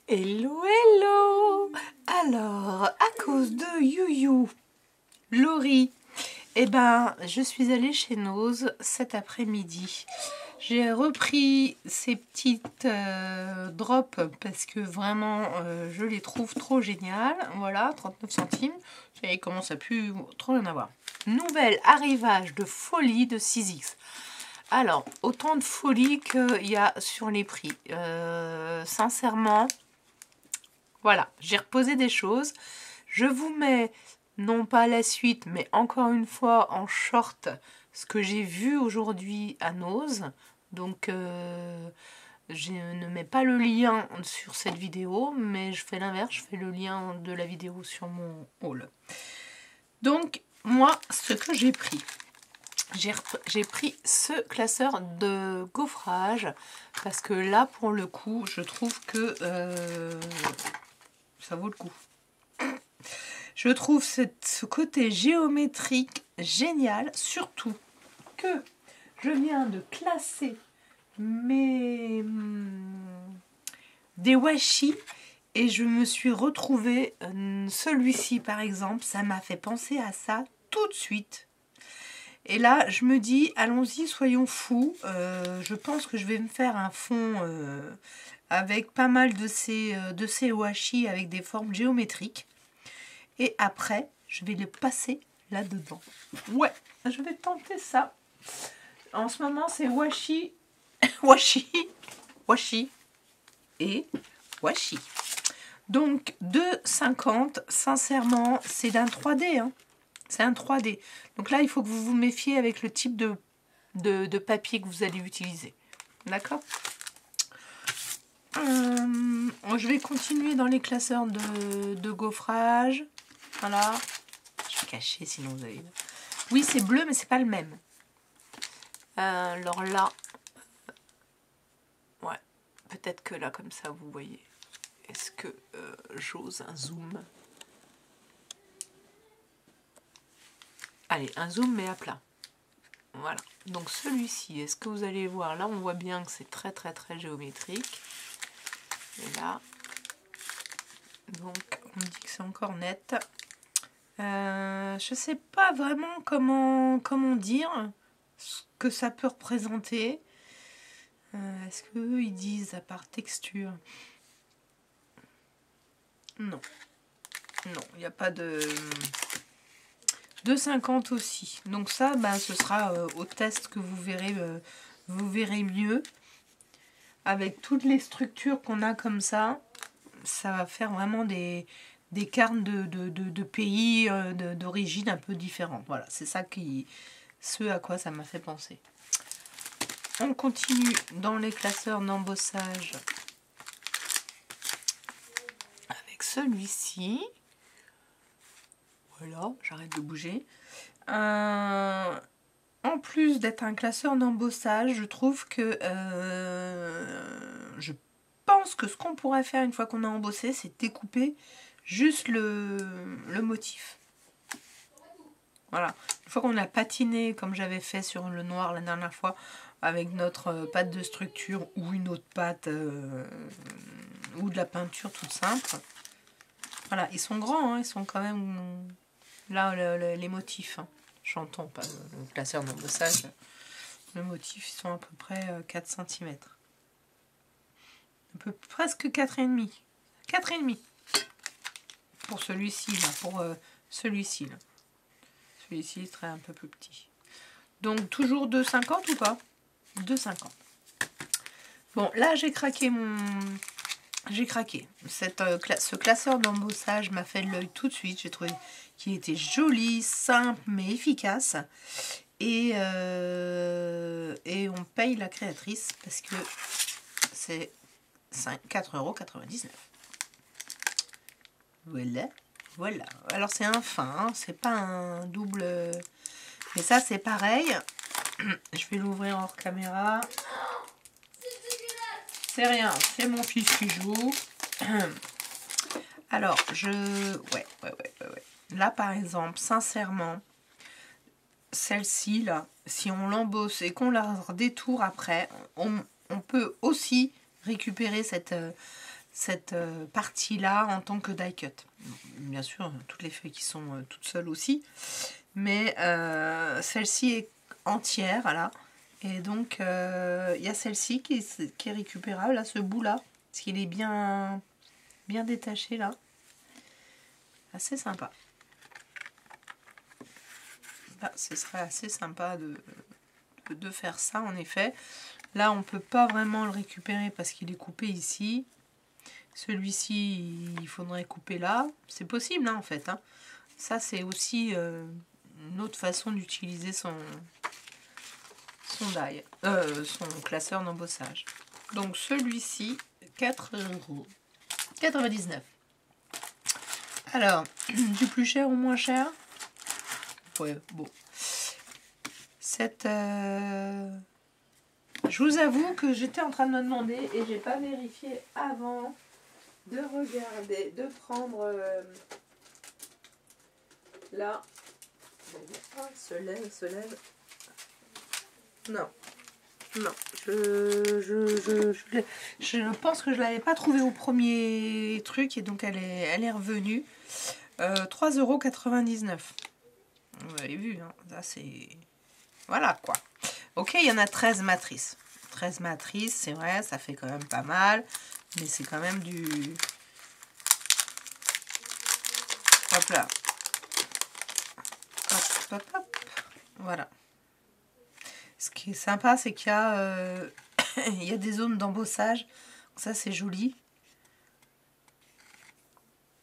Hello, hello. Alors, à cause de Youyou, Laurie, je suis allée chez Nose cet après-midi. J'ai repris ces petites drops parce que vraiment, je les trouve trop géniales. Voilà, 39 centimes. Ça y est, commence à plus trop rien avoir. Nouvel arrivage de folie de 6X. Alors, autant de folie qu'il y a sur les prix. Sincèrement, voilà, j'ai reposé des choses. Je vous mets, non pas la suite, mais encore une fois en short, ce que j'ai vu aujourd'hui à Nose. Donc, je ne mets pas le lien sur cette vidéo, mais je fais l'inverse, je fais le lien de la vidéo sur mon haul. Donc, moi, ce que j'ai pris, j'ai pris ce classeur de gaufrage, parce que là, pour le coup, je trouve que ça vaut le coup. Je trouve ce côté géométrique génial, surtout que je viens de classer des washi et je me suis retrouvée, celui-ci par exemple, ça m'a fait penser à ça tout de suite. Et là, je me dis, allons-y, soyons fous. Je pense que je vais me faire un fond avec pas mal de ces washi avec des formes géométriques. Et après, je vais le passer là-dedans. Ouais, je vais tenter ça. En ce moment, c'est washi, washi, washi et washi. Donc, 2,50, sincèrement, c'est d'un 3D. Hein. C'est un 3D. Donc là, il faut que vous vous méfiez avec le type de papier que vous allez utiliser. D'accord ? Je vais continuer dans les classeurs de gaufrage. Voilà. Je vais cacher sinon vous avez... Oui, c'est bleu, mais c'est pas le même. Alors là... Ouais. Peut-être que là, comme ça, vous voyez. Est-ce que j'ose un zoom? Allez, un zoom, mais à plat. Voilà. Donc celui-ci, est-ce que vous allez voir? Là, on voit bien que c'est très, très, très géométrique. Et là... Donc, on me dit que c'est encore net. Je sais pas vraiment comment dire ce que ça peut représenter. Est-ce qu'eux ils disent à part texture? Non. Non, il n'y a pas de... 2,50 aussi. Donc ça, ce sera au test que vous verrez mieux. Avec toutes les structures qu'on a comme ça va faire vraiment des cartes de pays d'origine un peu différentes. Voilà, c'est ça ce à quoi ça m'a fait penser. On continue dans les classeurs d'embossage avec celui-ci. Voilà, j'arrête de bouger. En plus d'être un classeur d'embossage, je trouve que je pense que ce qu'on pourrait faire une fois qu'on a embossé, c'est découper juste le motif. Voilà, une fois qu'on a patiné comme j'avais fait sur le noir la dernière fois avec notre pâte de structure ou une autre pâte ou de la peinture toute simple. Voilà, ils sont grands, hein, ils sont quand même là les motifs. Hein. J'entends pas le classeur d'embossage. Le motif, ils sont à peu près 4 cm. Presque 4,5. 4,5 pour celui-ci, là, pour celui-ci. Là. Celui-ci serait un peu plus petit. Donc, toujours 2,50 ou pas? 2,50. Bon, là, j'ai craqué J'ai craqué. Ce classeur d'embossage m'a fait l'œil tout de suite. J'ai trouvé qu'il était joli, simple, mais efficace. Et on paye la créatrice parce que c'est 4,99 €. Voilà, voilà. Alors c'est un fin, hein, c'est pas un double. Mais ça c'est pareil. Je vais l'ouvrir hors caméra. C'est rien, c'est mon fils qui joue. Alors ouais. Là par exemple, sincèrement, celle-ci là, si on l'embosse et qu'on la détourne après, on peut aussi récupérer cette partie-là en tant que die cut. Bien sûr, toutes les feuilles qui sont toutes seules aussi, mais celle-ci est entière, là. Et donc, il y a celle-ci qui est récupérable, là, ce bout-là, parce qu'il est bien détaché, là. Assez sympa. Là, ce serait assez sympa de faire ça, en effet. Là, on ne peut pas vraiment le récupérer parce qu'il est coupé ici. Celui-ci, il faudrait couper là. C'est possible, hein, en fait. Hein. Ça, c'est aussi une autre façon d'utiliser son die, son classeur d'embossage. Donc, celui-ci, 4,99 €. Alors, du plus cher au moins cher. Ouais, bon. Je vous avoue que j'étais en train de me demander et j'ai pas vérifié avant de regarder, de prendre là. Oh, se lève. Non. Je pense que je l'avais pas trouvé au premier truc et donc elle est revenue. 3,99 €. Vous avez vu, hein, ça c'est... Voilà quoi. Ok, il y en a 13 matrices. 13 matrices, c'est vrai, ça fait quand même pas mal. Mais c'est quand même du... Hop là. Hop. Voilà. Ce qui est sympa, c'est qu'il y a, il y a des zones d'embossage. Ça, c'est joli.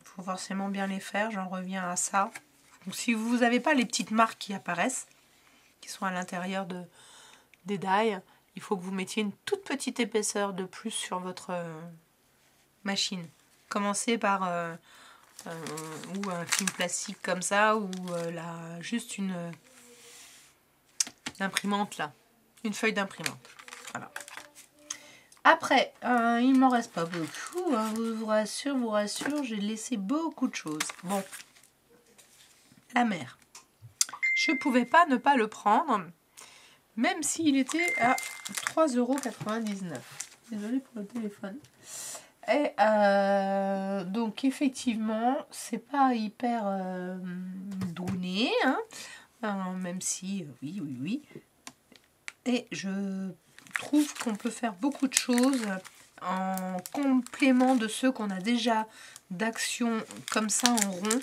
Il faut forcément bien les faire. J'en reviens à ça. Donc, si vous n'avez pas les petites marques qui apparaissent, qui sont à l'intérieur des die, il faut que vous mettiez une toute petite épaisseur de plus sur votre machine. Commencez par ou un film plastique comme ça, ou juste une imprimante là, une feuille d'imprimante. Voilà. Après, il m'en reste pas beaucoup, hein, vous rassure, j'ai laissé beaucoup de choses. Bon, la mer. Je pouvais pas ne pas le prendre, même s'il était à 3,99 €. Désolée pour le téléphone. Et donc effectivement, c'est pas hyper donné, hein, même si oui. Et je trouve qu'on peut faire beaucoup de choses en complément de ceux qu'on a déjà d'action comme ça en rond.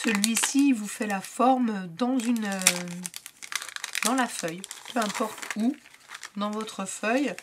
Celui-ci vous fait la forme dans la feuille, peu importe où, dans votre feuille.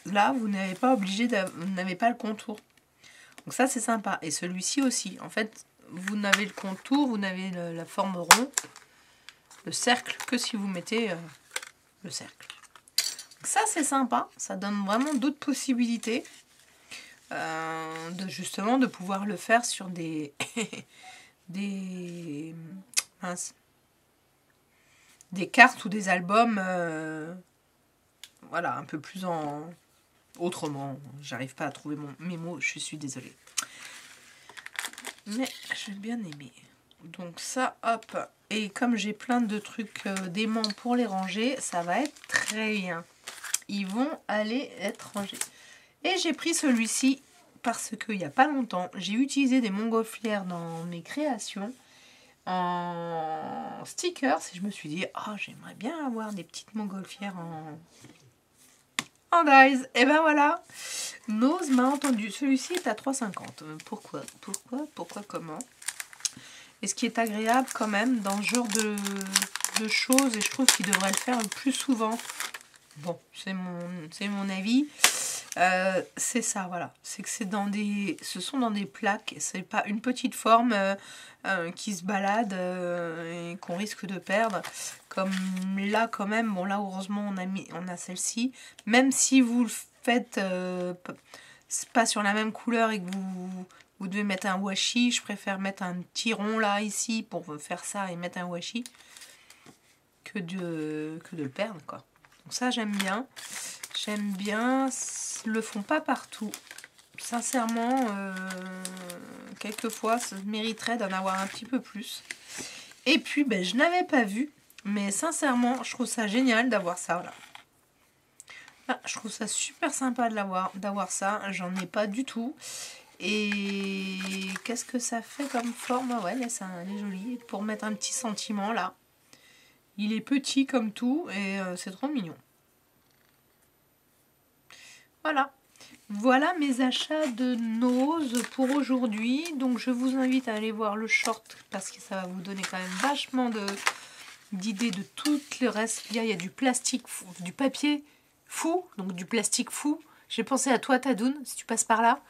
Là, vous n'avez pas vous n'avez pas le contour. Donc ça, c'est sympa. Et celui-ci aussi. En fait, vous n'avez le contour, vous n'avez la forme rond, le cercle, que si vous mettez le cercle. Donc ça, c'est sympa. Ça donne vraiment d'autres possibilités justement de pouvoir le faire sur des des cartes ou des albums. Voilà, un peu plus autrement. J'arrive pas à trouver mes mots, je suis désolée. Mais j'ai bien aimé. Donc ça, hop. Et comme j'ai plein de trucs d'aimants pour les ranger, ça va être très bien. Ils vont aller être rangés. Et j'ai pris celui-ci parce qu'il n'y a pas longtemps, j'ai utilisé des montgolfières dans mes créations en stickers. Et je me suis dit, oh, j'aimerais bien avoir des petites montgolfières en dies. Et ben voilà, Nose m'a entendu. Celui-ci est à 3,50 €. Pourquoi, comment? Et ce qui est agréable quand même dans ce genre de choses, et je trouve qu'il devrait le faire le plus souvent. Bon, c'est mon avis. C'est ça, voilà. C'est que ce sont dans des plaques. C'est pas une petite forme qui se balade et qu'on risque de perdre. Comme là, quand même. Bon, là, heureusement, on a celle-ci. Même si vous le faites pas sur la même couleur et que vous devez mettre un washi, je préfère mettre un petit rond là, ici, pour faire ça et mettre un washi, que de le perdre, quoi. Donc ça, j'aime bien. J'aime bien. Ils le font pas partout. Sincèrement, quelquefois, ça mériterait d'en avoir un petit peu plus. Et puis, je n'avais pas vu. Mais sincèrement, je trouve ça génial d'avoir ça, là. Ah, je trouve ça super sympa d'avoir ça. J'en ai pas du tout. Et qu'est-ce que ça fait comme forme? Ah ouais, là, elle est jolie. Pour mettre un petit sentiment, là. Il est petit comme tout et c'est trop mignon. Voilà. Voilà mes achats de Nose pour aujourd'hui. Donc, je vous invite à aller voir le short parce que ça va vous donner quand même vachement d'idées de tout le reste. Il y a du plastique, du papier fou, donc du plastique fou. J'ai pensé à toi, Tadoun, si tu passes par là.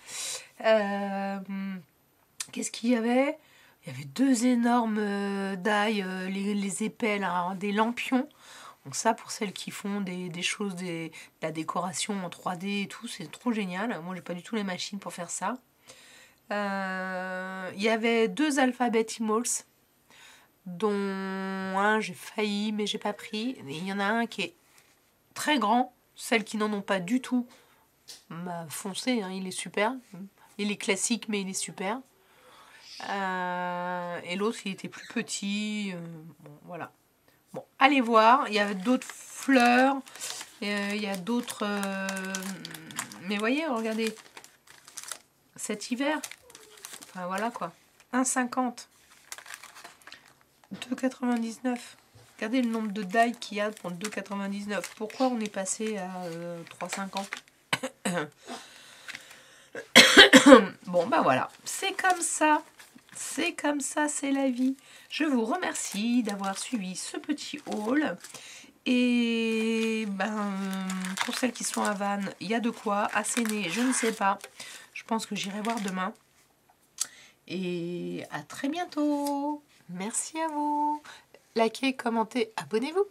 Qu'est-ce qu'il y avait? Il y avait 2 énormes dailles, les épais, là, des lampions. Donc ça, pour celles qui font des choses, de la décoration en 3D et tout, c'est trop génial. Moi, j'ai pas du tout les machines pour faire ça. Il y avait 2 alphabet Immals, dont un j'ai failli, mais j'ai pas pris. Et il y en a un qui est très grand. Celles qui n'en ont pas du tout, bah, foncez, hein, il est super. Il est classique, mais il est super. Et l'autre, il était plus petit. Bon, voilà. Bon, allez voir. Il y a d'autres fleurs. Il y a d'autres... mais voyez, regardez. Cet hiver. Enfin, voilà quoi. 1,50. 2,99. Regardez le nombre de die qu'il y a pour 2,99. Pourquoi on est passé à 3,50? Bon, bah voilà. C'est comme ça. C'est comme ça, c'est la vie. Je vous remercie d'avoir suivi ce petit haul. Et ben, pour celles qui sont à Vannes, il y a de quoi. À Séné, je ne sais pas. Je pense que j'irai voir demain. Et à très bientôt. Merci à vous. Likez, commentez, abonnez-vous.